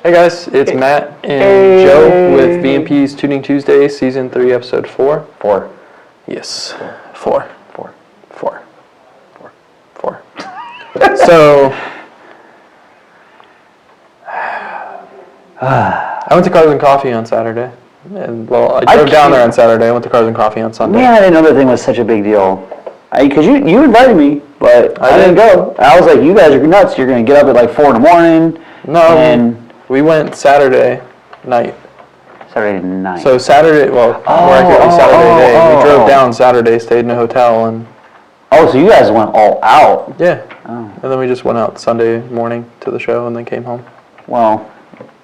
Hey guys, it's Matt and Joe with VMP's Tuning Tuesday, Season 3, Episode 4. 4. Yes, 4. 4. 4. 4. 4. So, I went to Cars and Coffee on Saturday. And, well, I drove down there on Saturday. I went to Cars and Coffee on Sunday. Man, I didn't know that thing was such a big deal. Because you invited me, but I didn't go. I was like, you guys are nuts. You're going to get up at like 4 in the morning. No, we went Saturday night. Saturday night. So Saturday, well, more accurately Saturday day. We drove down Saturday, stayed in a hotel, and... Oh, so you guys went all out. Yeah. Oh. And then we just went out Sunday morning to the show and then came home. Well,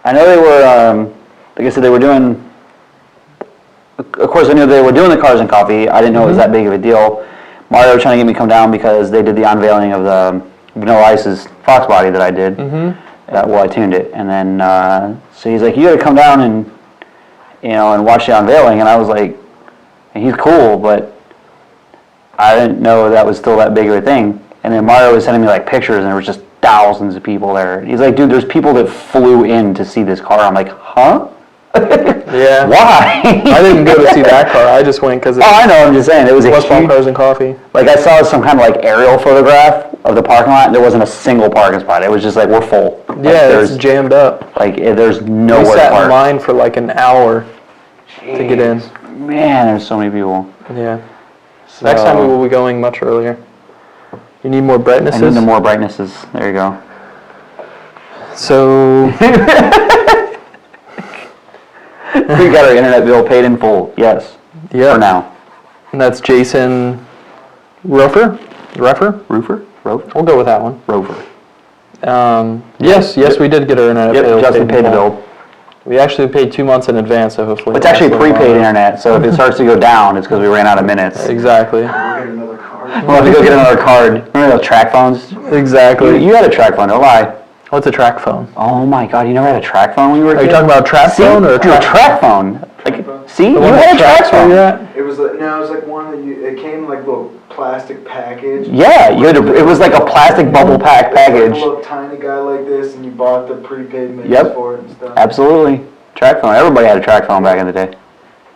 I know they were, like I said, they were doing... Of course, I knew they were doing the Cars and Coffee. I didn't know it was that big of a deal. Mario was trying to get me to come down because they did the unveiling of the Vanilla Ice's Fox body that I did. Well, I tuned it. And then, so he's like, you got to come down and, and watch the unveiling. And I was like, he's cool, but I didn't know that was still that big of a thing. And then Mario was sending me like pictures, and there was just thousands of people there. He's like, dude, there's people that flew in to see this car. I'm like, huh? Yeah. Why? I didn't go to see that car. I just went because I know. I'm just saying it was a West Palm huge, Cars and Coffee. Like I saw some kind of like aerial photograph of the parking lot, and there wasn't a single parking spot. It was just like we're full. Yeah, it's jammed up. Like there's nowhere to park. We sat in line for like an hour to get in. Man, there's so many people. Yeah. So, next time we will be going much earlier. You need more brightnesses? I need more brightnesses. There you go. So... We got our internet bill paid in full. Yes. Yeah. For now. And that's Jason Roofer? Roofer? Rover? We'll go with that one. Rover. Yes, we did get our internet bill. Justin paid the bill. We actually paid 2 months in advance, so hopefully... It's actually prepaid internet, so if it starts to go down, it's because we ran out of minutes. Exactly. We'll have to go get another card. Remember those track phones? Exactly. You had a track phone, don't lie. What's a track phone? Oh my god, you never had a track phone when you were a kid? Are you talking about a trap phone or a track phone? Like, see? You had a track phone. It was like one that it came in like a little plastic package. Yeah, it was like a plastic bubble pack package. Like a little tiny guy like this, and you bought the prepaid mix for it and stuff. Absolutely. Track phone. Everybody had a track phone back in the day. It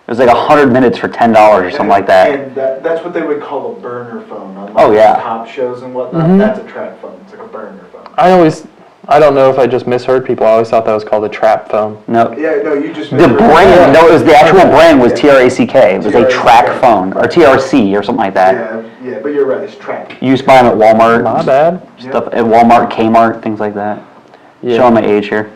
was like 100 minutes for $10 or something like that. And that's what they would call a burner phone on top shows and whatnot. That's a track phone. It's like a burner phone. I don't know if I just misheard people. I always thought that was called a trap phone. No. Yeah, no, you just the brand. No, it was the actual brand was TRACK. It was a track phone or TRC or something like that. Yeah, but you're right. It's track. You used to buy them at Walmart. My bad. Stuff at Walmart, Kmart, things like that. Yeah. Showing my age here.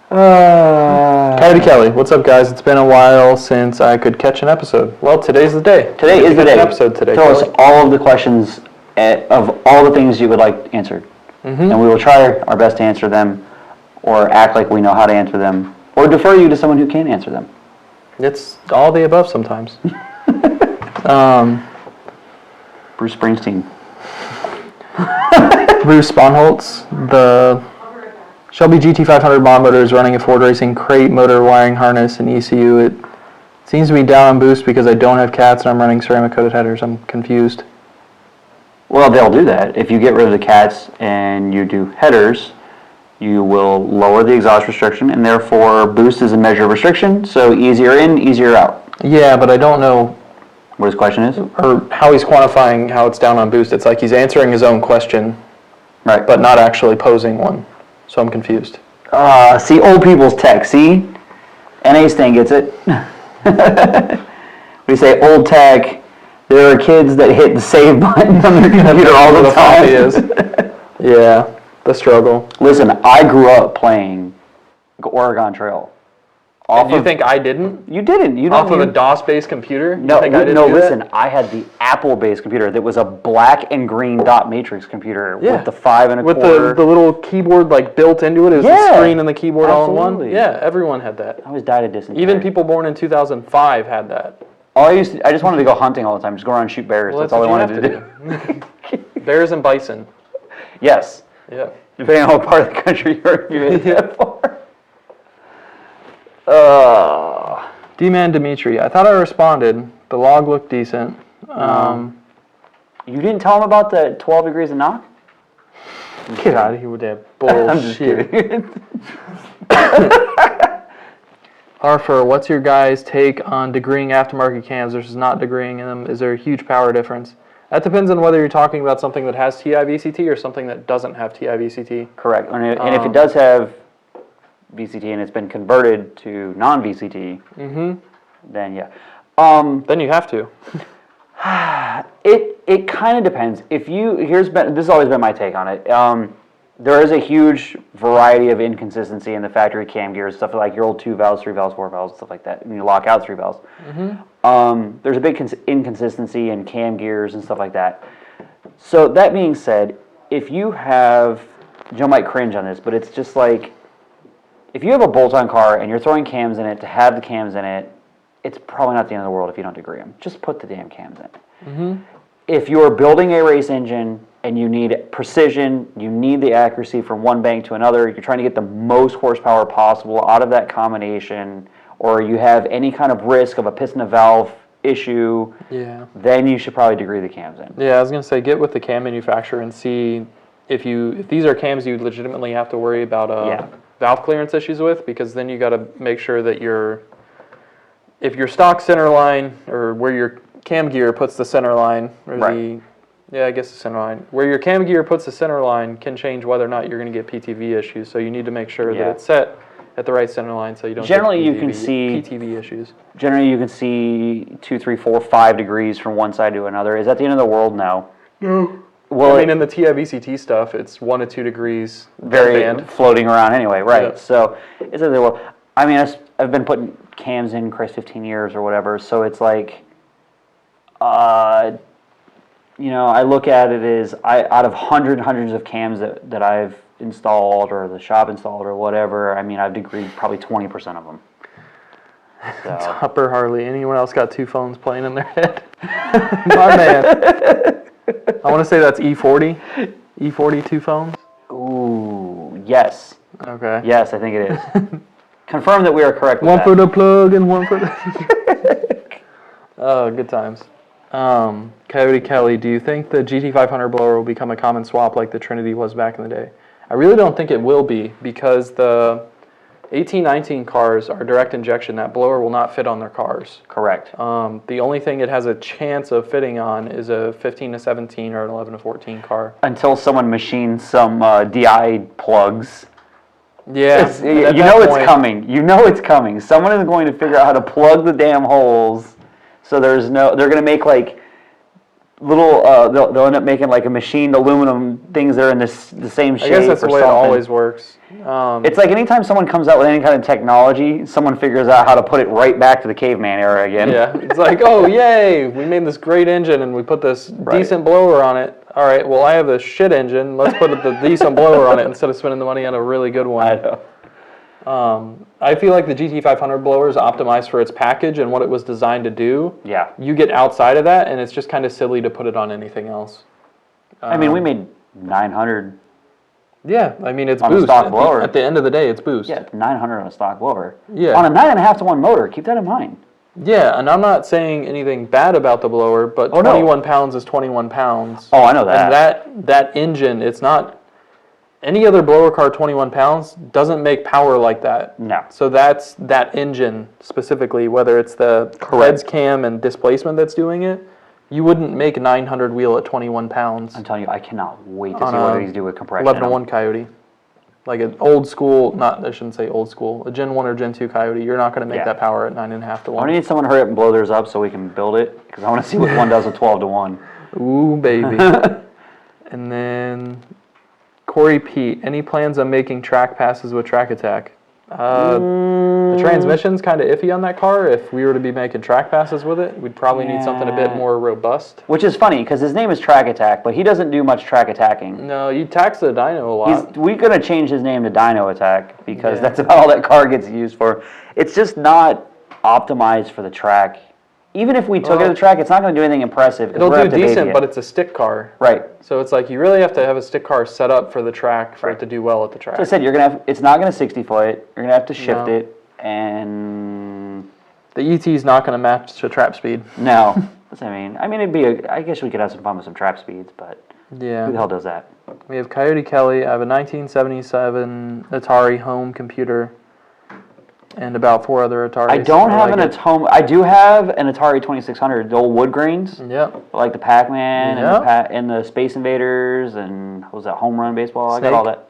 Kennedy Kelly, what's up, guys? It's been a while since I could catch an episode. Well, today's the day. Today is the day. An episode today. Tell us all of the questions of all the things you would like answered. And we will try our best to answer them, or act like we know how to answer them, or defer you to someone who can answer them. It's all the above sometimes. Bruce Springsteen. Bruce Sponholtz, the Shelby GT500 mod motor is running a Ford Racing crate motor wiring harness and ECU. It seems to be down on boost because I don't have cats and I'm running ceramic coated headers. I'm confused. Well, they'll do that. If you get rid of the cats and you do headers, you will lower the exhaust restriction, and therefore boost is a measure of restriction, so easier in, easier out. Yeah, but I don't know what his question is? Or how he's quantifying how it's down on boost. It's like he's answering his own question, right? But not actually posing one. So I'm confused. See, old people's tech. See? NA Stan gets it. We say old tech. There are kids that hit the save button on their computer all the time. Is. Yeah, the struggle. Listen, I grew up playing Oregon Trail. You think I didn't? You didn't. You off of a DOS-based computer? No, think I didn't no. do Listen, that? I had the Apple-based computer that was a black and green dot matrix computer with the 5 1/4. With the little keyboard like built into it. It was the screen and the keyboard all in one. Yeah, everyone had that. I always died of dysentery. Even people born in 2005 had that. I just wanted to go hunting all the time. Just go around and shoot bears. Well, that's all I wanted to do. Bears and bison. Yes. Yeah. Depending on what part of the country you're in that far. D-Man Dimitri, I thought I responded. The log looked decent. You didn't tell him about the 12 degrees of knock? Get out of here with that bullshit. I'm just kidding. Arthur, what's your guys' take on degreeing aftermarket cams versus not degreeing them? Is there a huge power difference? That depends on whether you're talking about something that has TI-VCT or something that doesn't have TI-VCT. Correct. And if it does have VCT and it's been converted to non-VCT, then yeah. Then you have to. It kind of depends. This has always been my take on it. There is a huge variety of inconsistency in the factory cam gears, stuff like your old 2 valves, 3 valves, 4 valves, stuff like that. And you lock out 3 valves. There's a big inconsistency in cam gears and stuff like that. So that being said, if you have, Joe might cringe on this, but it's just like, if you have a bolt-on car and you're throwing cams in it to have the cams in it, it's probably not the end of the world if you don't degree them. Just put the damn cams in. If you're building a race engine and you need precision, you need the accuracy from one bank to another, you're trying to get the most horsepower possible out of that combination, or you have any kind of risk of a piston to valve issue, then you should probably degree the cams in. Yeah, I was going to say, get with the cam manufacturer and see if these are cams you legitimately have to worry about valve clearance issues with, because then you got to make sure that if your stock center line, or where your cam gear puts the center line, or the center line, where your cam gear puts the center line can change whether or not you're going to get PTV issues. So you need to make sure that it's set at the right center line so you don't get PTV issues. Generally you can see 2, 3, 4, 5 degrees from one side to another. Is that the end of the world? No. No. Well, I mean, in the TI-VCT stuff, it's 1 to 2 degrees. Very floating around anyway, right? Yeah. So it's the world. I mean, I've been putting cams in Chris 15 years or whatever, so it's like, I look at it as out of hundreds of cams that I've installed or the shop installed or whatever, I mean, I've degreed probably 20% of them. So. Topper Harley. Anyone else got 2 phones playing in their head? My man. I want to say that's E40. E40 2 phones? Ooh, yes. Okay. Yes, I think it is. Confirm that we are correct with that. One for the plug and one for the... Oh, good times. Coyote Kelly, do you think the GT500 blower will become a common swap like the Trinity was back in the day? I really don't think it will be, because the 1819 cars are direct injection. That blower will not fit on their cars. Correct. The only thing it has a chance of fitting on is a 15 to 17 or an 11 to 14 car. Until someone machines some DI plugs. Yeah. It's coming. You know it's coming. Someone is going to figure out how to plug the damn holes. So they're going to make like little, they'll end up making like a machined aluminum things that are in the same shape. I guess that's the way it always works. It's like anytime someone comes out with any kind of technology, someone figures out how to put it right back to the caveman era again. Yeah, it's like, oh, yay, we made this great engine and we put this decent blower on it. All right, well, I have this shit engine. Let's put the decent blower on it instead of spending the money on a really good one. I know. I feel like the GT500 blower is optimized for its package and what it was designed to do. Yeah. You get outside of that, and it's just kind of silly to put it on anything else. I mean, we made 900. Yeah, I mean, it's on boost. A stock blower. At the end of the day, it's boost. Yeah, 900 on a stock blower. Yeah. On a 9.5 to 1 motor, keep that in mind. Yeah, and I'm not saying anything bad about the blower, but 21 pounds is 21 pounds. Oh, I know that. And that engine, it's not... Any other blower car 21 pounds doesn't make power like that. No. So that's that engine specifically, whether it's the heads cam and displacement that's doing it, you wouldn't make 900 wheel at 21 pounds. I'm telling you, I cannot wait to see what these do with compression. 11 to 1 Coyote. Like an old school, I shouldn't say old school, a Gen 1 or Gen 2 Coyote, you're not going to make that power at 9.5 to 1. I need someone to hurry up and blow theirs up so we can build it, because I want to see what one does with 12 to 1. Ooh, baby. And then... Corey Pete, any plans on making track passes with Track Attack? The transmission's kind of iffy on that car. If we were to be making track passes with it, we'd probably need something a bit more robust. Which is funny, because his name is Track Attack, but he doesn't do much track attacking. No, he tax the dyno a lot. We're going to change his name to Dyno Attack, because that's about all that car gets used for. It's just not optimized for the track. Even if we took it to the track, it's not going to do anything impressive. It'll do decent, but it's a stick car. Right. So it's like you really have to have a stick car set up for the track for it to do well at the track. So I said it's not going to 60 foot. You're going to have to shift it, and the ET is not going to match the trap speed. No. I mean, it'd be I guess we could have some fun with some trap speeds, but Yeah. Who the hell does that? We have Coyote Kelly. I have a 1977 Atari home computer and about 4 other Ataris. I don't have an Atari. I do have an Atari 2600, the old wood grains. Yep. Like the Pac-Man Yep. and the Space Invaders and what was that, Home Run Baseball? Snake. I got all that.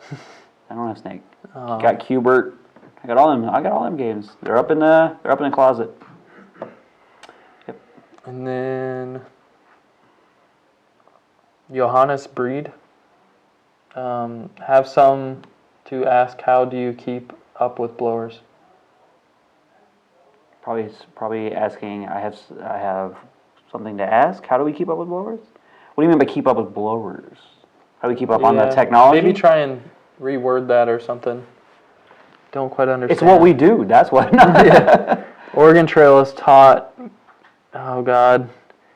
I don't have Snake. Got Q*bert. I got all them games. They're up in the closet. Yep. And then Johannes Breed. Have some to ask, how do you keep up with blowers? Probably asking. I have something to ask. How do we keep up with blowers? What do you mean by keep up with blowers? How do we keep up on the technology? Maybe try and reword that or something. Don't quite understand. It's what we do. That's what. Yeah. Oregon Trail is taught. Oh God.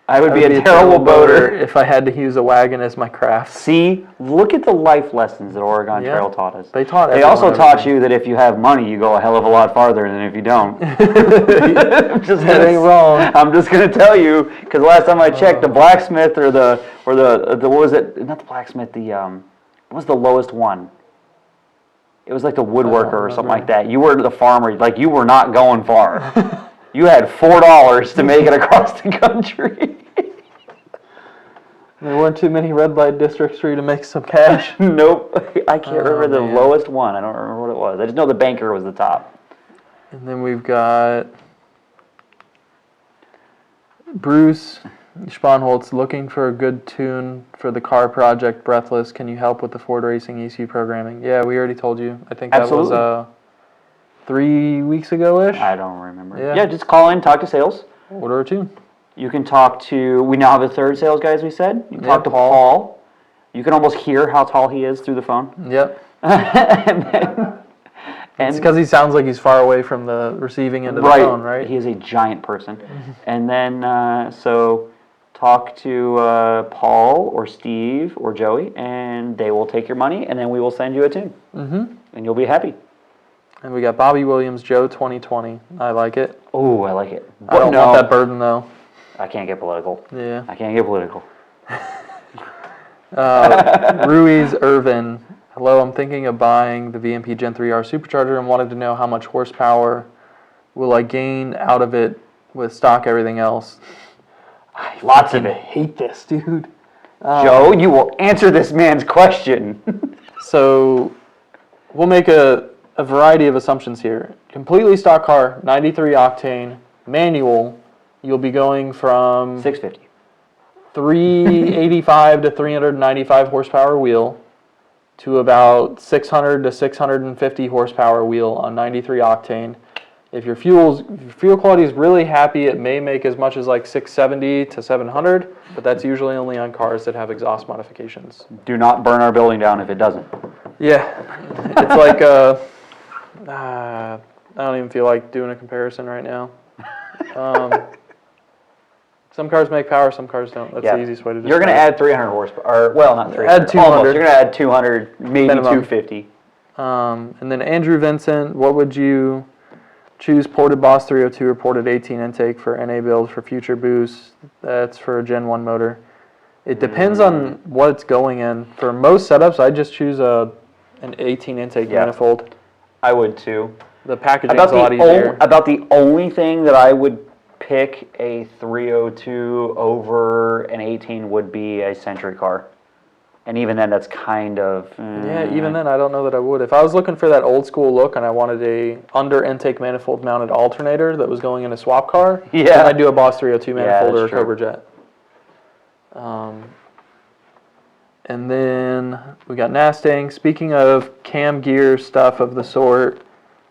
I would be a terrible boater if I had to use a wagon as my craft. See, look at the life lessons that Oregon Trail taught us. They also taught you that if you have money, you go a hell of a lot farther than if you don't. That ain't wrong. I'm just gonna tell you, because last time I checked, the blacksmith or the what was it? Not the blacksmith. What was the lowest one? It was like the woodworker or something like that. You were the farmer. Like, you were not going far. You had $4 to make it across the country. There weren't too many red light districts for you to make some cash. Nope. I can't remember the lowest one. I don't remember what it was. I just know the banker was the top. And then we've got Bruce Spanholtz looking for a good tune for the car project Breathless. Can you help with the Ford Racing ECU programming? Yeah, we already told you. I think that was 3 weeks ago-ish. I don't remember. Yeah, just call in, talk to sales. Order a tune. You can talk to, we now have a third sales guy, as we said. You can talk to Paul. You can almost hear how tall he is through the phone. Yep. and it's because he sounds like he's far away from the receiving end of the phone, right? He is a giant person. And then, so talk to Paul or Steve or Joey, and they will take your money, and then we will send you a tune. And you'll be happy. And we got Bobby Williams, Joe 2020. I like it. Oh, I like it. I don't want that burden, though. I can't get political. Yeah. I can't get political. Ruiz Irvin. Hello, I'm thinking of buying the VMP Gen 3R Supercharger and wanted to know how much horsepower will I gain out of it with stock everything else. Lots of it. Hate this, dude. Joe, you will answer this man's question. So, we'll make a variety of assumptions here. Completely stock car, 93 octane, manual. You'll be going from 650. 385 to 395 horsepower wheel to about 600 to 650 horsepower wheel on 93 octane. If your fuel quality is really happy, it may make as much as like 670 to 700, but that's usually only on cars that have exhaust modifications. Do not burn our building down if it doesn't. Yeah, it's like I don't even feel like doing a comparison right now. Some cars make power, some cars don't. That's the easiest way to describe it. You're going to add 300 horsepower, or, well, not 300. Add 200. Almost. You're going to add 200, maybe minimum. 250. And then Andrew Vincent, what would you choose, ported Boss 302 or ported 18 intake for NA build for future boost? That's for a Gen 1 motor. It depends on what it's going in. For most setups, I just choose an 18 intake manifold. I would too. The packaging is a lot easier. About the only thing that I would pick a 302 over an 18 would be a Century car. And even then, that's kind of... Yeah, even then, I don't know that I would. If I was looking for that old school look and I wanted a under intake manifold mounted alternator that was going in a swap car, then I'd do a Boss 302 manifold or a Cobra Jet. And then we got Nastang. Speaking of cam gear stuff of the sort,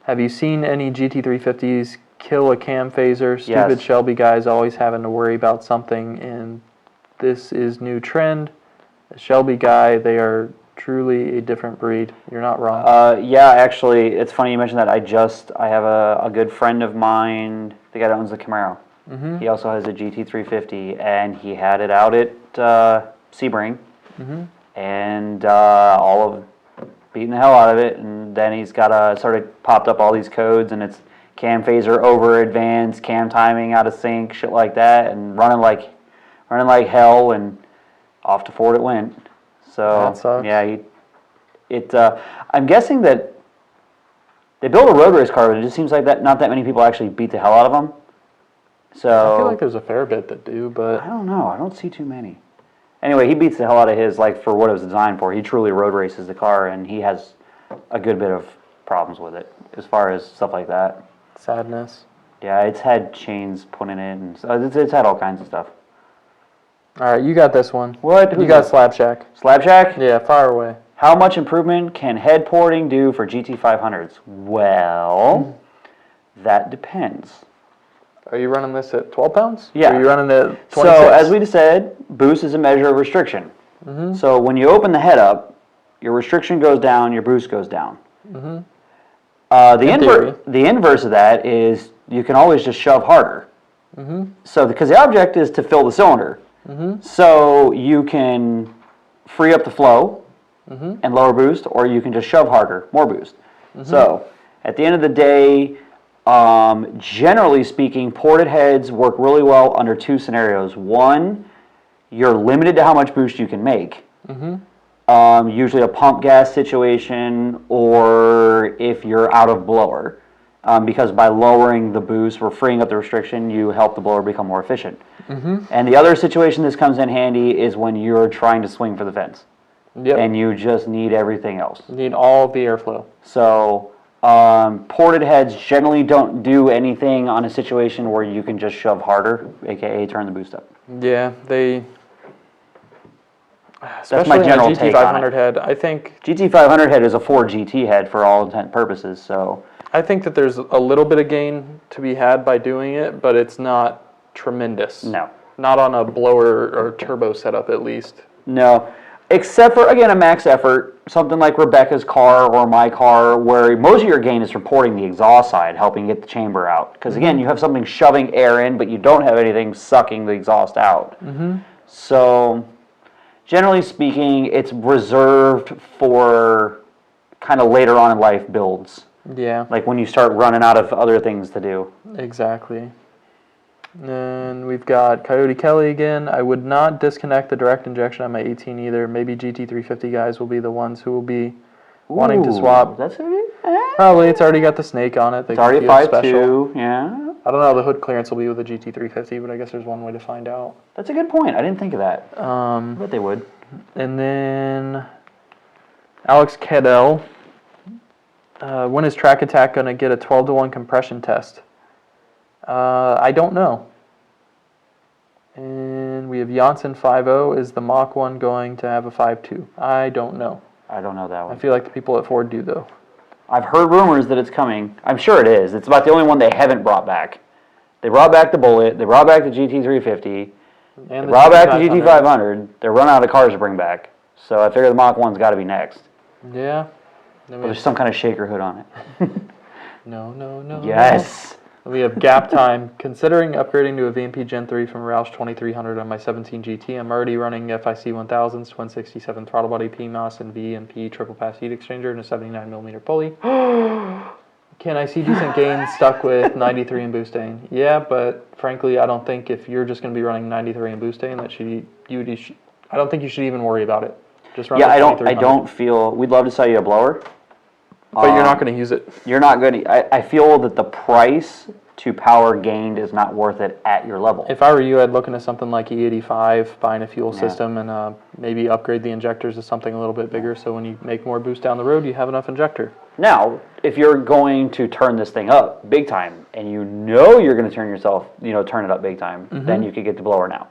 have you seen any GT350s kill a cam phaser? Stupid Shelby guys always having to worry about something, and this is new trend. A Shelby guy, they are truly a different breed. You're not wrong. Yeah, actually, it's funny you mentioned that. I have a good friend of mine, the guy that owns the Camaro. Mm-hmm. He also has a GT350, and he had it out at Sebring, and all of beating the hell out of it, and then he's got popped up all these codes, and it's cam phaser over advanced, cam timing out of sync, shit like that, and running like hell, and off to Ford it went. So That sucks. yeah, I'm guessing that they built a road race car, but it just seems like that not that many people actually beat the hell out of them. So I feel like there's a fair bit that do, but I don't know. I don't see too many. Anyway, he beats the hell out of his, like, for what it was designed for. He truly road races the car, and he has a good bit of problems with it as far as stuff like that. sadness. Yeah, it's had chains put in it, and so it's had all kinds of stuff. All right, you got this one. What? You Who's got this? Slab Shack. Slab Shack? Yeah, fire away. How much improvement can head porting do for GT500s? Well, that depends. Are you running this at 12 pounds? Yeah. Or are you running it at 26? So, as we said, boost is a measure of restriction. So, when you open the head up, your restriction goes down, your boost goes down. The inverse of that is you can always just shove harder. So, because the object is to fill the cylinder. So, you can free up the flow and lower boost, or you can just shove harder, more boost. So, at the end of the day, generally speaking, ported heads work really well under two scenarios. One, you're limited to how much boost you can make. Usually a pump gas situation, or if you're out of blower. Because by lowering the boost or freeing up the restriction, you help the blower become more efficient. And the other situation this comes in handy is when you're trying to swing for the fence. Yep. And you just need everything else. You need all of the airflow. So, ported heads generally don't do anything on a situation where you can just shove harder, aka turn the boost up. Yeah, they... That's my general take on GT500 it. head, I think... GT500 head is a 4 GT head for all intent and purposes, so... I think that there's a little bit of gain to be had by doing it, but it's not tremendous. No. Not on a blower or turbo setup, at least. No. Except for, again, a max effort, something like Rebecca's car or my car, where most of your gain is from porting the exhaust side, helping get the chamber out. Because, again, you have something shoving air in, but you don't have anything sucking the exhaust out. So, generally speaking, it's reserved for kind of later on in life builds. Yeah. Like when you start running out of other things to do. Exactly. And we've got Coyote Kelly again. I would not disconnect the direct injection on my 18 either. Maybe GT350 guys will be the ones who will be wanting to swap. That's Probably. It's already got the snake on it. It's already a 5.2, yeah. I don't know how the hood clearance will be with the GT350, but I guess there's one way to find out. That's a good point. I didn't think of that. I bet they would. And then Alex Cadell. When is Track Attack going to get a 12-to-1 compression test? I don't know. And we have Janssen 5.0. Is the Mach 1 going to have a 5.2? I don't know. I don't know that I one. feel like the people at Ford do, though. I've heard rumors that it's coming. I'm sure it is. It's about the only one they haven't brought back. They brought back the Bullet. They brought back the GT350. They brought back the GT500. They're running out of cars to bring back. So I figure the Mach 1's got to be next. Yeah. But there's some kind of shaker hood on it. No. Yes. We have Gap Time. Considering upgrading to a VMP Gen 3 from Roush 2300 on my 17 GT, I'm already running FIC 1000s, 167 throttle body PMOS, and VMP triple pass heat exchanger and a 79mm pulley. Can I see decent gains stuck with 93 in Boostain? Yeah, but frankly, I don't think if you're just going to be running 93 in Boostain, I don't think you should even worry about it. Just run. Yeah, I don't feel. We'd love to sell you a blower. But you're not going to use it. You're not going to. I feel that the price to power gained is not worth it at your level. If I were you, I'd look into something like E85, buying a fuel system, and maybe upgrade the injectors to something a little bit bigger, so when you make more boost down the road, you have enough injector. Now, if you're going to turn this thing up big time, and you know you're going to turn it up big time, then you could get the blower now.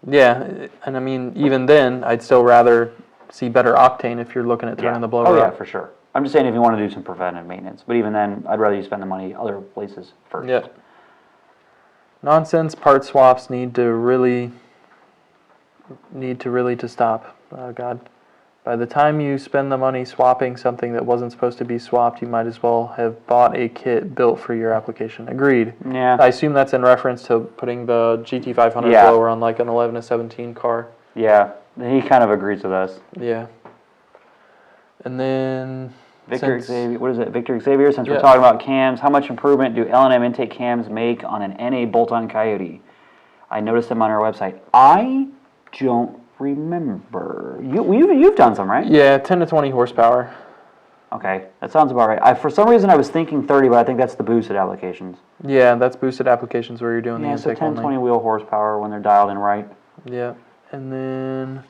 Yeah, and I mean, even then, I'd still rather see better octane if you're looking at turning the blower up. Yeah, for sure. I'm just saying if you want to do some preventive maintenance. But even then, I'd rather you spend the money other places first. Yeah. Nonsense part swaps need to really stop. Oh, God. By the time you spend the money swapping something that wasn't supposed to be swapped, you might as well have bought a kit built for your application. Agreed. Yeah. I assume that's in reference to putting the GT500 blower on like an 11 to 17 car. Yeah. He kind of agrees with us. Yeah. And then... Victor Xavier, since we're talking about cams, how much improvement do L&M intake cams make on an NA bolt-on Coyote? I noticed them on our website. I don't remember. You've done some, right? Yeah, 10 to 20 horsepower. Okay, that sounds about right. For some reason, I was thinking 30, but I think that's the boosted applications. Yeah, that's boosted applications where you're doing the Yeah, so intake 10, only. 20 wheel horsepower when they're dialed in right. Yeah, and then...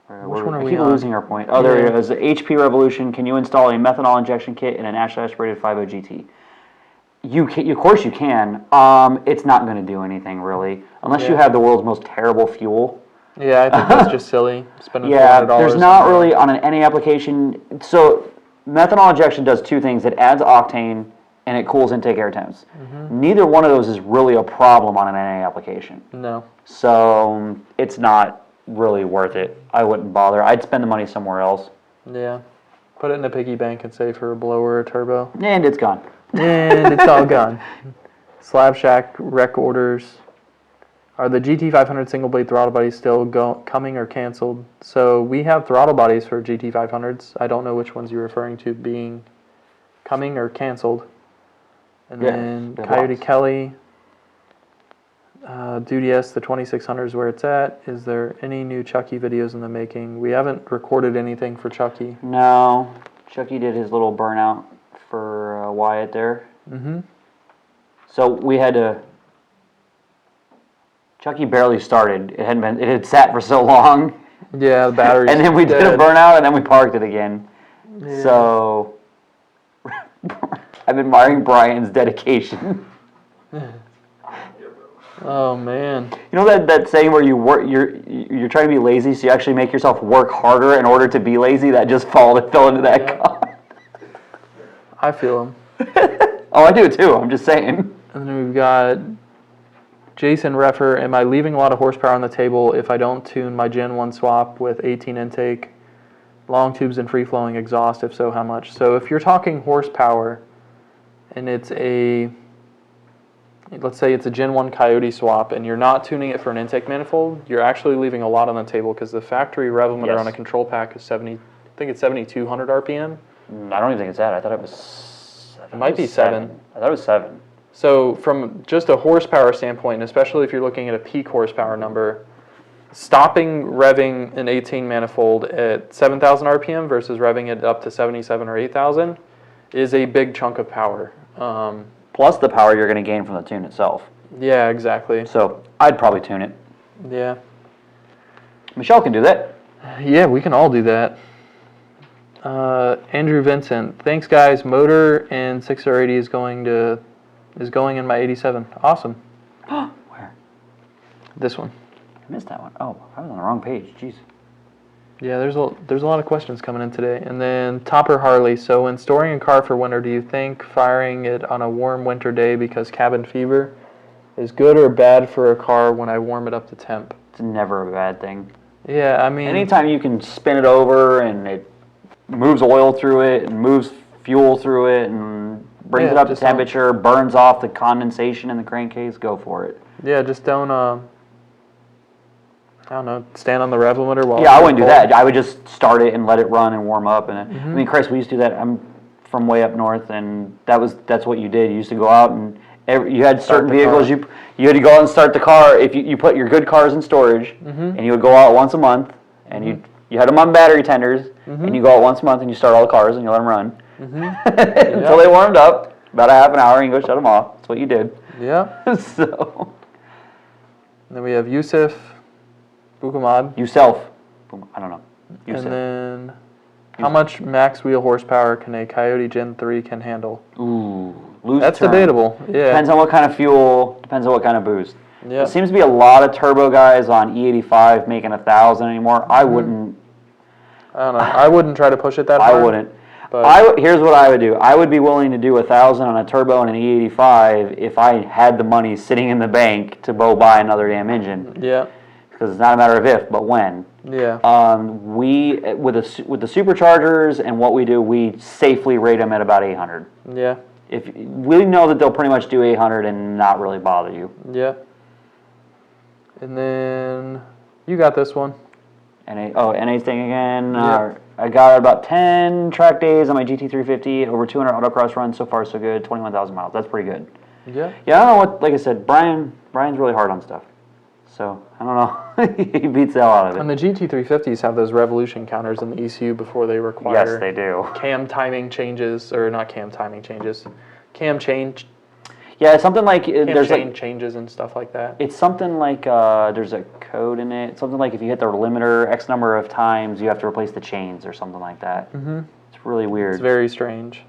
Which I one are we keep on? losing our point. Oh, there it is. HP Revolution. Can you install a methanol injection kit in an aspirated 50 GT? You can, of course you can. It's not going to do anything really, unless you have the world's most terrible fuel. Yeah, I think that's just silly. Spending Yeah, $400 there's not really on any application. So methanol injection does two things. It adds octane and it cools intake air temps. Neither one of those is really a problem on an NA application. No. So it's not really worth it. I wouldn't bother. I'd spend the money somewhere else. Yeah. Put it in a piggy bank and save for a blower or a turbo. And it's gone. And it's all gone. Slab Shack rec orders. Are the GT500 single blade throttle bodies still coming or canceled? So we have throttle bodies for GT500s. I don't know which ones you're referring to being coming or canceled. And then Coyote lots. Kelly. Duty S, the 2600 is where it's at. Is there any new Chucky videos in the making? We haven't recorded anything for Chucky. No. Chucky did his little burnout for Wyatt there. Mm-hmm. So we had to... Chucky barely started. It had sat for so long. Yeah, the battery. And then we did a burnout, and then we parked it again. Yeah. So I've been admiring Brian's dedication. Oh man. You know that saying where you work, you're trying to be lazy, so you actually make yourself work harder in order to be lazy. That just fell into that car. I feel him. Oh, I do too. I'm just saying. And then we've got Jason Reffer. Am I leaving a lot of horsepower on the table if I don't tune my Gen 1 swap with 18 intake, long tubes and free-flowing exhaust? If so, how much? So if you're talking horsepower and it's let's say it's a Gen 1 Coyote swap and you're not tuning it for an intake manifold, you're actually leaving a lot on the table because the factory rev limiter on a control pack is 7,200 RPM. I don't even think it's that. I thought it was... It might be 7. I thought it was 7. So from just a horsepower standpoint, especially if you're looking at a peak horsepower number, stopping revving an 18 manifold at 7,000 RPM versus revving it up to 77 or 8,000 is a big chunk of power. Plus the power you're going to gain from the tune itself. Yeah, exactly. So I'd probably tune it. Yeah. Michelle can do that. Yeah, we can all do that. Andrew Vincent, thanks guys. Motor and 6R80 is going in my 87. Awesome. Where? This one. I missed that one. Oh, I was on the wrong page. Jeez. Yeah, there's a lot of questions coming in today. And then Topper Harley. So when storing a car for winter, do you think firing it on a warm winter day because cabin fever is good or bad for a car when I warm it up to temp? It's never a bad thing. Yeah, I mean... Anytime you can spin it over and it moves oil through it and moves fuel through it and brings it up to temperature, burns off the condensation in the crankcase, go for it. Yeah, just don't, I don't know, stand on the rev limiter while... Yeah, I wouldn't do that. I would just start it and let it run and warm up. And I mean, Chris, we used to do that. I'm from way up north, and that's what you did. You used to go out and you had certain vehicles. You had to go out and start the car. If you put your good cars in storage, and you would go out once a month, and you had them on battery tenders, and you go out once a month and you start all the cars and you let them run until they warmed up. About a half an hour, and you go shut them off. That's what you did. Yeah. So. And then we have Yusuf Bukamad. Yourself. I don't know. And then, how much max wheel horsepower can a Coyote Gen 3 can handle? Ooh, that's debatable. Yeah. Depends on what kind of fuel. Depends on what kind of boost. Yeah. There seems to be a lot of turbo guys on E85 making 1,000 anymore. I wouldn't. I don't know. I wouldn't try to push it that hard. I wouldn't. But here's what I would do. I would be willing to do 1,000 on a turbo and an E85 if I had the money sitting in the bank to go buy another damn engine. Yeah. Because it's not a matter of if, but when. Yeah. We with the superchargers and what we do, we safely rate them at about 800. Yeah. If we know that they'll pretty much do 800 and not really bother you. Yeah. And then you got this one. NA thing again. Yeah. I got about 10 track days on my GT350, over 200 autocross runs. So far, so good. 21,000 miles. That's pretty good. Yeah. Yeah, I don't know what. Like I said, Brian's really hard on stuff. So, I don't know. He beats the hell out of it. And the GT350s have those revolution counters in the ECU before they require... Yes, they do. Cam timing changes, or not cam timing changes. Cam change... Yeah, it's something like... There's changes and stuff like that. It's something like there's a code in it. Something like if you hit the limiter X number of times, you have to replace the chains or something like that. Mm-hmm. It's really weird. It's very strange.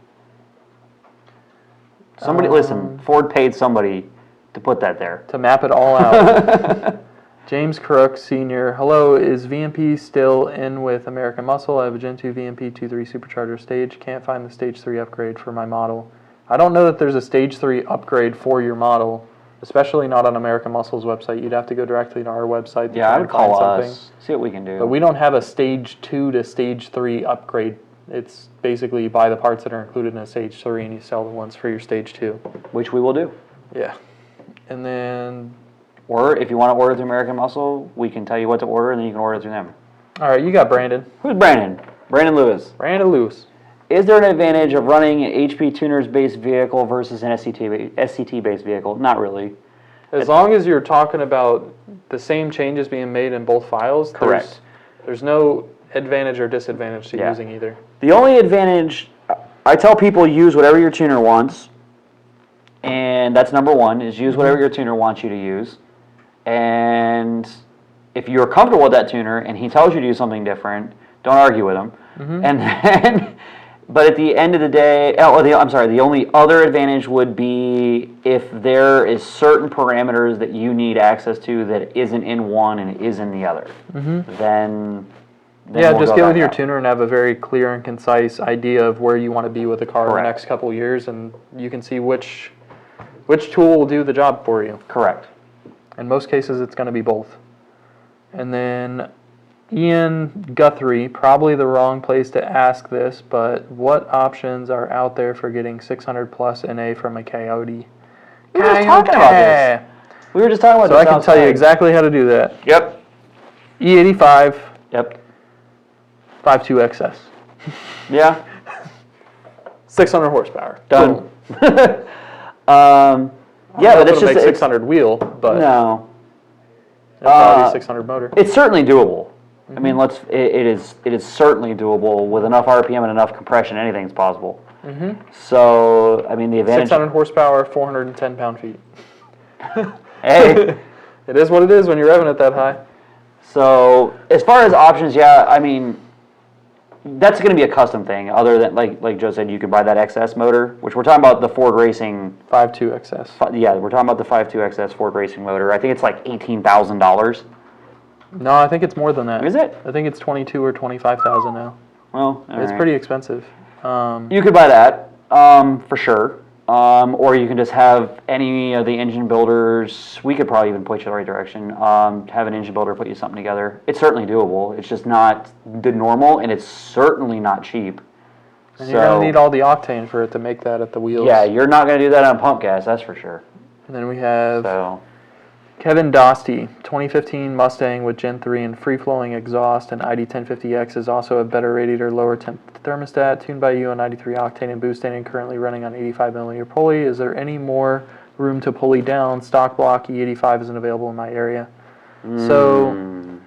Somebody, listen, Ford paid somebody to put that there. To map it all out. James Crook, Sr. Hello, is VMP still in with American Muscle? I have a Gen 2 VMP 2.3 Supercharger stage. Can't find the stage 3 upgrade for my model. I don't know that there's a stage 3 upgrade for your model, especially not on American Muscle's website. You'd have to go directly to our website to I would call us, see what we can do. But we don't have a stage 2 to stage 3 upgrade. It's basically you buy the parts that are included in a stage 3 and you sell the ones for your stage 2. Which we will do. Yeah. And then... Or if you want to order through American Muscle, we can tell you what to order and then you can order through them. All right, you got Brandon. Who's Brandon? Brandon Lewis. Brandon Lewis. Is there an advantage of running an HP Tuners-based vehicle versus an SCT-based vehicle? Not really. As long as you're talking about the same changes being made in both files, correct. There's no advantage or disadvantage to using either. The only advantage, I tell people use whatever your tuner wants, and that's number one, is use whatever your tuner wants you to use. And if you're comfortable with that tuner and he tells you to do something different, don't argue with him. And then, but at the end of the day, the only other advantage would be if there is certain parameters that you need access to that isn't in one and is in the other. Then yeah, just get with your tuner and have a very clear and concise idea of where you want to be with the car in the next couple of years, and you can see which tool will do the job for you. Correct. In most cases, it's going to be both. And then Ian Guthrie, probably the wrong place to ask this, but what options are out there for getting 600 plus NA from a Coyote? We were just talking about this. We were just talking about this. So I can tell you exactly how to do that. Yep. E85. Yep. 5.2 XS. Yeah. 600 horsepower. Done. Yeah, but it's just make 600 wheel, but no. Probably 600 motor. It's certainly doable. I mean, it is certainly doable with enough RPM and enough compression. Anything's possible. So I mean, the advantage. 600 horsepower, 410 pound-feet. Hey, it is what it is when you're revving it that high. So as far as options, yeah, I mean, that's going to be a custom thing. Other than like Joe said, you could buy that XS motor, which we're talking about the Ford Racing 5.2 XS. Yeah, we're talking about the 5.2 XS Ford Racing motor. I think it's like $18,000. No, I think it's more than that. Is it? I think it's 22 or 25,000 now. Well, it's pretty expensive. You could buy that for sure, or you can just have any of the engine builders. We could probably even point you in the right direction. Have an engine builder put you something together. It's certainly doable. It's just not the normal, and it's certainly not cheap. And you're going to need all the octane for it to make that at the wheels. Yeah, you're not going to do that on pump gas, that's for sure. And then we have Kevin Dosty, 2015 Mustang with Gen 3 and free-flowing exhaust, and ID1050X is also a better radiator, lower temp thermostat, tuned by you on 93 octane and boosting, and currently running on 85mm pulley. Is there any more room to pulley down? Stock block E85 isn't available in my area. So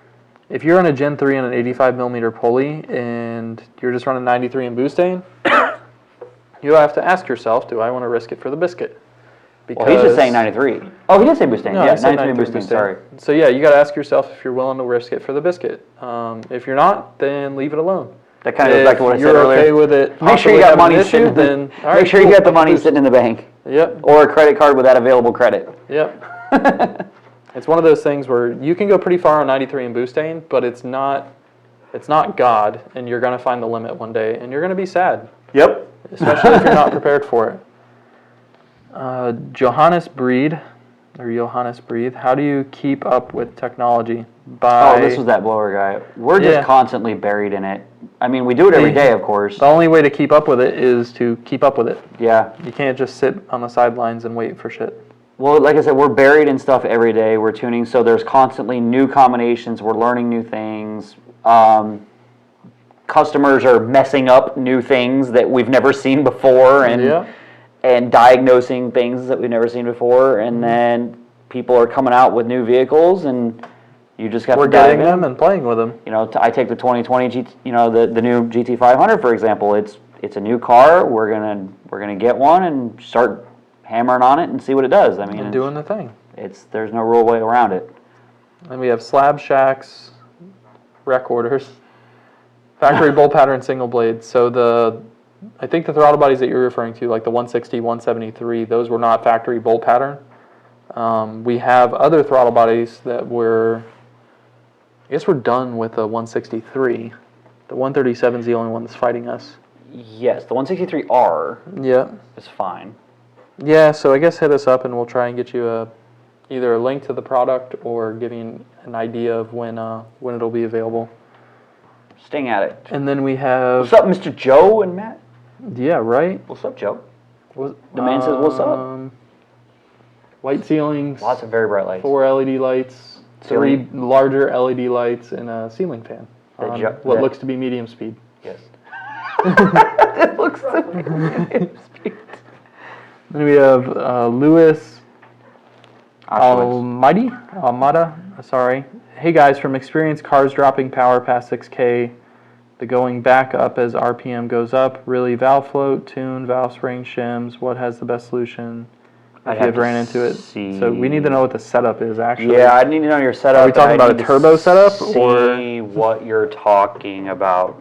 if you're on a Gen 3 and an 85mm pulley and you're just running 93 and boosting, you have to ask yourself, do I want to risk it for the biscuit? Well, he's just saying 93. Oh, he did say boosting. No, yeah, 93 boosting, sorry. So yeah, you got to ask yourself if you're willing to risk it for the biscuit. If you're not, then leave it alone. That kind of goes back to what I said earlier. earlier. If you're okay with it, make sure you got money sitting. Then make sure you got the money sitting in the bank. Yep. Or a credit card with that available credit. Yep. It's one of those things where you can go pretty far on 93 and boosting, but it's not God, and you're going to find the limit one day, and you're going to be sad. Yep. Especially if you're not prepared for it. Johannes Breed, how do you keep up with technology? This was that blower guy. We're just constantly buried in it. I mean, we do it every day, of course. The only way to keep up with it is to keep up with it. Yeah. You can't just sit on the sidelines and wait for shit. Well, like I said, we're buried in stuff every day. We're tuning, so there's constantly new combinations. We're learning new things. Customers are messing up new things that we've never seen before, and diagnosing things that we've never seen before. And then people are coming out with new vehicles, and you just got We're to dive getting in. them and playing with them. You know, I take the 2020 the new GT500 for example. It's a new car. We're gonna get one and start hammering on it and see what it does. I mean, And doing the thing. There's no real way around it. And we have slab shacks, rec orders, factory bolt pattern single blades. So I think the throttle bodies that you're referring to, like the 160, 173, those were not factory bolt pattern. We have other throttle bodies that I guess we're done with the 163. The 137 is the only one that's fighting us. Yes, the 163R Yeah. is fine. Yeah, so I guess hit us up and we'll try and get you either a link to the product or give you an idea of when it'll be available. Sting at it. And then we have... What's up, Mr. Joe and Matt? Yeah, right? What's up, Joe? The man says, what's up? Light ceilings. Lots of very bright lights. 4 LED lights. 3 larger LED lights and a ceiling fan. What looks to be medium speed. Yes. It looks to be medium speed. Then we have Lewis Almada, sorry. Hey guys, from experience, cars dropping power past 6K, the going back up as RPM goes up, really valve float, tune, valve spring, shims, what has the best solution? If you have ran into it. So we need to know what the setup is, actually. Yeah, I need to know your setup. Are we talking about a turbo setup? See what you're talking about.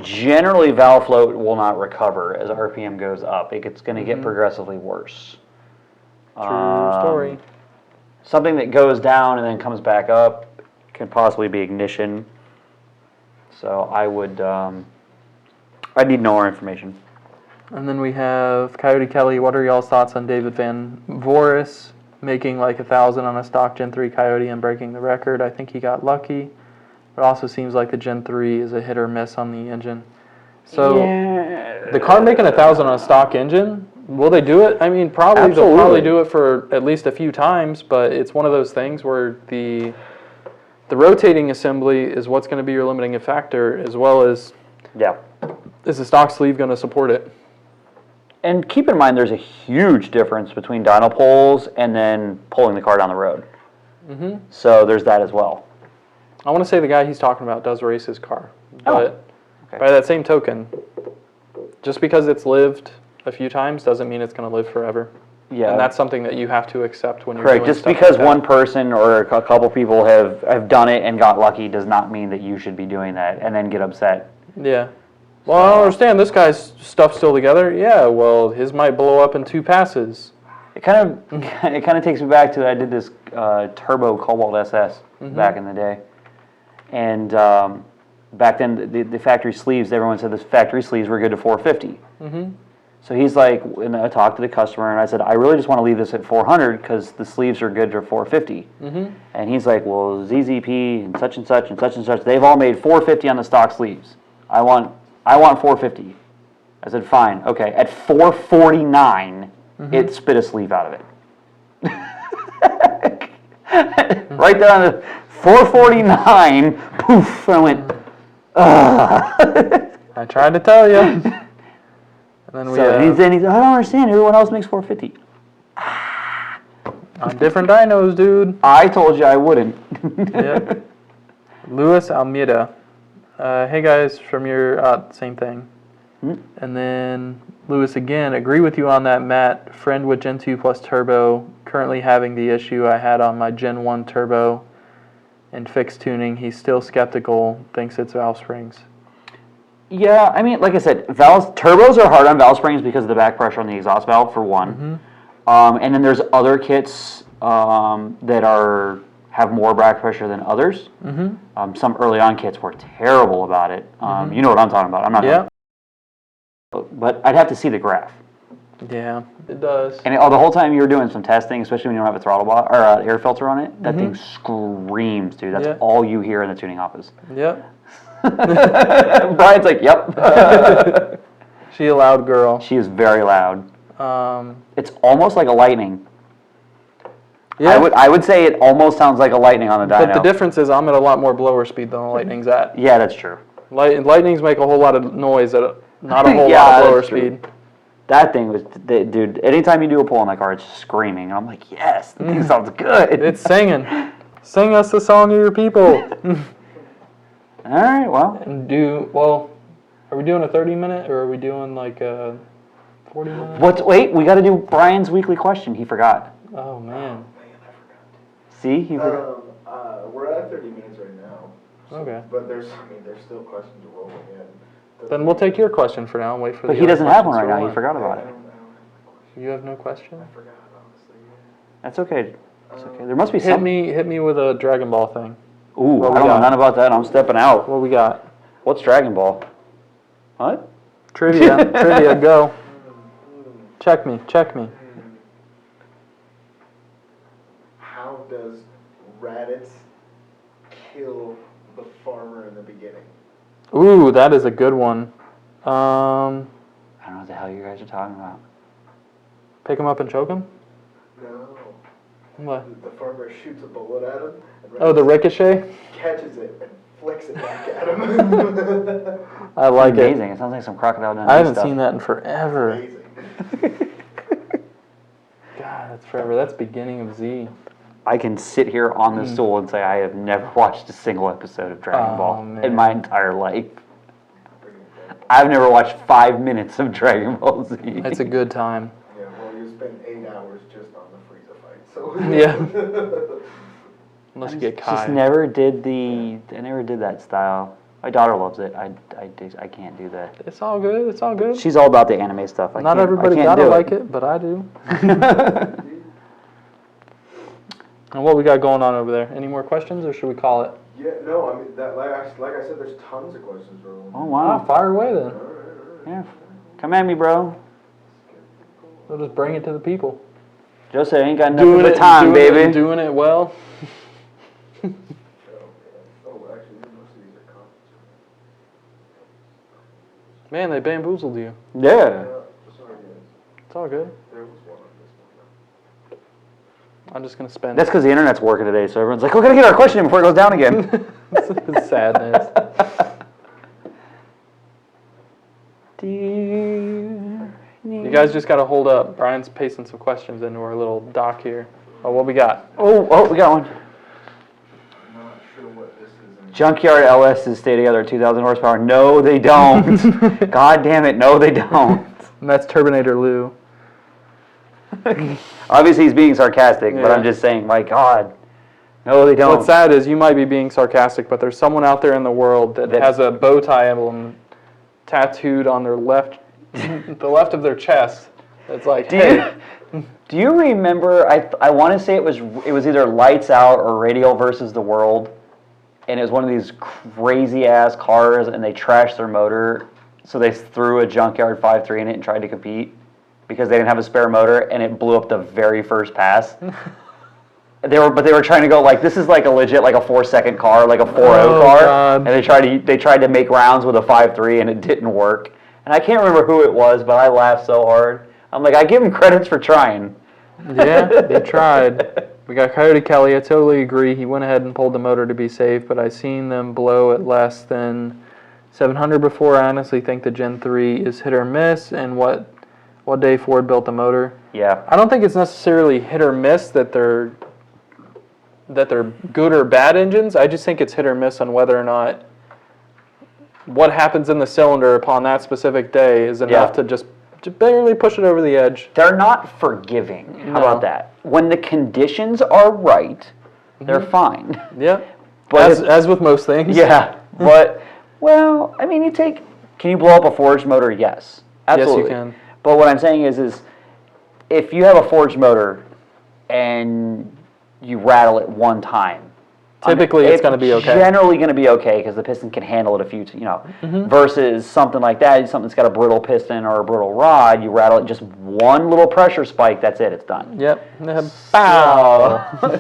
Generally, valve float will not recover as RPM goes up. It's going to get progressively worse. True story. Something that goes down and then comes back up can possibly be ignition. So I'd need more information. And then we have Coyote Kelly. What are y'all's thoughts on David Van Voris making like 1,000 on a stock Gen 3 Coyote and breaking the record? I think he got lucky. It also seems like the Gen 3 is a hit or miss on the engine. So the car making 1,000 on a stock engine, will they do it? I mean, probably. Absolutely. They'll probably do it for at least a few times, but it's one of those things where the rotating assembly is what's going to be your limiting factor, as well as is the stock sleeve going to support it? And keep in mind, there's a huge difference between dyno poles and then pulling the car down the road. Mm-hmm. So there's that as well. I want to say the guy he's talking about does race his car, but by that same token, just because it's lived a few times doesn't mean it's going to live forever. Yeah, and that's something that you have to accept when you're doing just stuff because like that. one person or a couple people have done it and got lucky does not mean that you should be doing that and then get upset. Yeah. Well, I don't understand. This guy's stuff's still together. Yeah, well, his might blow up in 2 passes. It kind of takes me back to I did this turbo Cobalt SS back in the day, and back then the factory sleeves. Everyone said the factory sleeves were good to 450. Mm-hmm. So he's like, and I talked to the customer and I said, I really just want to leave this at 400 because the sleeves are good for 450. Mm-hmm. And he's like, well, ZZP and such and such and such and such, they've all made 450 on the stock sleeves. I want 450. I said, fine, okay. At 449, it spit a sleeve out of it. Right there on the 449, poof, I went, ugh. I tried to tell you. And then he's I don't understand, everyone else makes 450. On different dynos, dude. I told you I wouldn't. Yep. Luis Almeida. Hey guys, from your, same thing. And then Lewis again, agree with you on that, Matt. Friend with Gen 2 plus turbo, currently having the issue I had on my Gen 1 turbo and fixed tuning. He's still skeptical, thinks it's valve springs. Yeah, I mean, like I said, turbos are hard on valve springs because of the back pressure on the exhaust valve, for one. And then there's other kits that have more back pressure than others. Some early on kits were terrible about it. You know what I'm talking about. I'm not. Yeah. But I'd have to see the graph. Yeah, it does. And the whole time you were doing some testing, especially when you don't have a throttle bar or air filter on it, that thing screams, dude. That's all you hear in the tuning office. Yep. Brian's like, yep. She a loud girl. She is very loud. It's almost like a lightning. Yeah. I would say it almost sounds like a lightning on the dyno. But the difference is I'm at a lot more blower speed than the lightning's at. Yeah, that's true. Lightnings make a whole lot of noise at not a whole lot of blower speed. That thing was, dude, anytime you do a pull on that car, it's screaming. And I'm like, yes, that thing sounds good. It's singing. Sing us the song of your people. All right, well. Are we doing a 30-minute or are we doing like a 40-minute? Wait, we got to do Brian's weekly question. He forgot. Oh, man. See, he forgot. We're at 30 minutes right now. So, Okay. But there's still questions rolling in. Then we'll take your question for now and wait for But he doesn't have one right now. He forgot about it. You have no question? I forgot, honestly. That's okay. It's okay. There must be some. Hit me with a Dragon Ball thing. Ooh, I don't know none about that. I'm stepping out. What we got? What's Dragon Ball? What? Trivia, go. Check me. How does Raditz kill the farmer in the beginning? Ooh, that is a good one. I don't know what the hell you guys are talking about. Pick him up and choke him? No. What? The farmer shoots a bullet at him. Oh, the ricochet? Catches it and flicks it back at him. I like it. Amazing. It sounds like some Crocodile Dundee I haven't stuff. seen that in forever. Amazing. God, that's forever. That's beginning of Z. I can sit here on the stool and say I have never watched a single episode of Dragon Ball man. in my entire life. I've never watched 5 minutes of Dragon Ball Z. It's a good time. Yeah, well, you spend 8 hours just on the Frieza fight, so. Yeah. Unless you get Kai. I never did that style. My daughter loves it. I can't do that. It's all good. It's all good. She's all about the anime stuff. Not everybody gotta like it, but I do. And what we got going on over there? Any more questions, or should we call it? Yeah, no, I mean, like I said, there's tons of questions rolling. Oh, wow. Fire away then. Yeah. Come at me, bro. We'll just bring it to the people. Jose ain't got nothing but time, baby. Doing it well. Oh, actually, most of these are comments. Man, they bamboozled you. Yeah. Sorry, guys. It's all good. There was one on this one. I'm just gonna spend. That's because the internet's working today, so everyone's like, "We gotta get our question in before it goes down again." It's sadness. You guys just gotta hold up. Brian's pasting some questions into our little doc here. Oh, what we got? Oh, we got one. I'm not sure what this is. Junkyard LSs stay together at 2,000 horsepower. No, they don't. God damn it, no, they don't. And that's Turbinator Lou. Obviously, he's being sarcastic, but Yeah. I'm just saying, my God. No, they don't. What's sad is you might be being sarcastic, but there's someone out there in the world that has a bow tie emblem tattooed on their left, the left of their chest. It's like, Do you remember, I want to say it was either Lights Out or Radio versus the World, and it was one of these crazy-ass cars, and they trashed their motor, so they threw a Junkyard 5.3 in it and tried to compete because they didn't have a spare motor, and it blew up the very first pass. They were trying to go like, this is like a legit, like a 4-second car, like a 4.0 car, God. and they tried to make rounds with a 5.3, and it didn't work. And I can't remember who it was, but I laughed so hard. I'm like, I give them credits for trying. Yeah, they tried. We got Coyote Kelly. I totally agree. He went ahead and pulled the motor to be safe, but I seen them blow at less than 700 before. I honestly think the Gen 3 is hit or miss, and what day Ford built the motor. Yeah. I don't think it's necessarily hit or miss that they're good or bad engines. I just think it's hit or miss on whether or not what happens in the cylinder upon that specific day is enough to just barely push it over the edge. They're not forgiving. How No. about that? When the conditions are right, they're fine. Yeah. But As with most things. yeah. But, well, I mean, can you blow up a forged motor? Yes. Absolutely. Yes, you can. But what I'm saying is if you have a forged motor and you rattle it one time, Typically, it's going to be okay. Generally going to be okay because the piston can handle it versus something like that, something that's got a brittle piston or a brittle rod, you rattle it just one little pressure spike, that's it, it's done. Yep. Bow.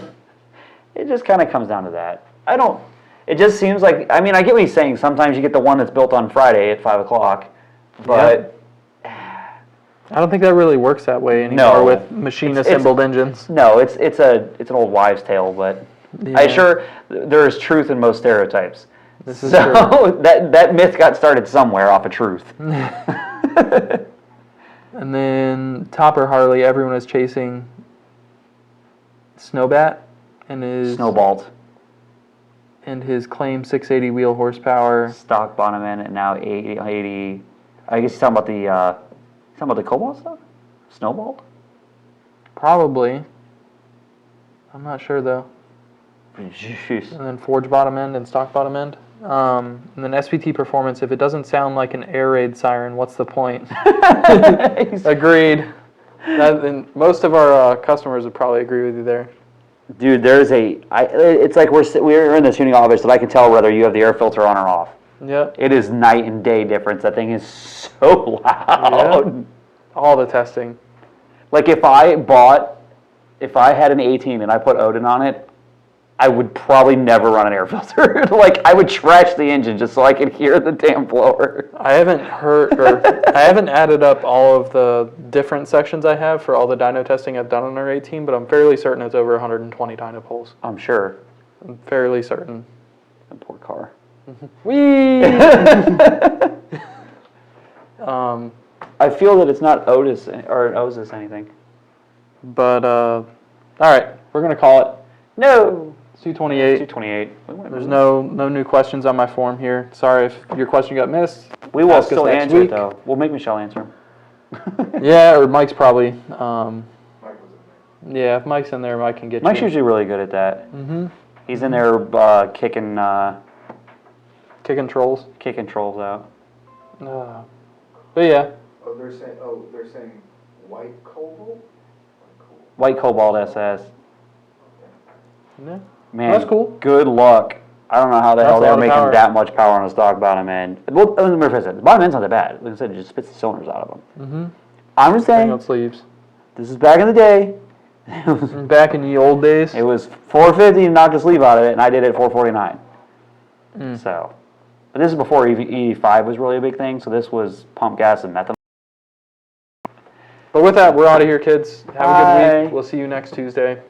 It just kind of comes down to that. It just seems like, I mean, I get what he's saying. Sometimes you get the one that's built on Friday at 5 o'clock, but... I don't think that really works that way anymore with machine-assembled engines. No, it's an old wives' tale, but... Yeah. There is truth in most stereotypes. This is true. that myth got started somewhere off of truth. And then Topper Harley, everyone is chasing Snowbat and his Snowballed. And his claim 680 wheel horsepower. Stock bottom end and now 80. I guess he's talking about the Cobalt stuff? Snowballed? Probably. I'm not sure though. Jeez. And then forge bottom end and stock bottom end. And then SPT performance, if it doesn't sound like an air raid siren, what's the point? Agreed. And most of our customers would probably agree with you there. Dude, it's like we're in the tuning office that I can tell whether you have the air filter on or off. Yep. It is night and day difference. That thing is so loud. Yep. All the testing. Like if I had an 18 and I put Odin on it, I would probably never run an air filter. Like I would trash the engine just so I could hear the damn blower. I haven't added up all of the different sections I have for all the dyno testing I've done on our 18, but I'm fairly certain it's over 120 dyno poles. I'm sure. I'm fairly certain. That poor car. Whee! I feel that it's not Otis or Osis anything. But all right, we're gonna call it. No. It's 228. 228. There's no new questions on my form here. Sorry if your question got missed. We will Ask us still next answer week. it though. We'll make Michelle answer them. Yeah, or Mike's probably. Mike was in there. Yeah, if Mike's in there, Mike can get Mike's you. usually really good at that. Mm-hmm. He's in there kicking Kicking trolls. trolls out. But yeah. Oh, they're saying white cobalt? White Cobalt SS. Yeah. Man, That's cool. Good luck. I don't know how the That's hell a they're lot of making power. that much power on a stock bottom end. Well, let me rephrase it. The bottom end's not that bad. Like I said, it just spits the cylinders out of them. Mm-hmm. I'm just saying, Out sleeves. this is back in the day. Back in the old days. It was 450 and knocked a sleeve out of it, and I did it at 449. So, but this is before E5 was really a big thing, so this was pump gas and methanol. But with that, we're out of here, kids. Have a good Bye. week. We'll see you next Tuesday.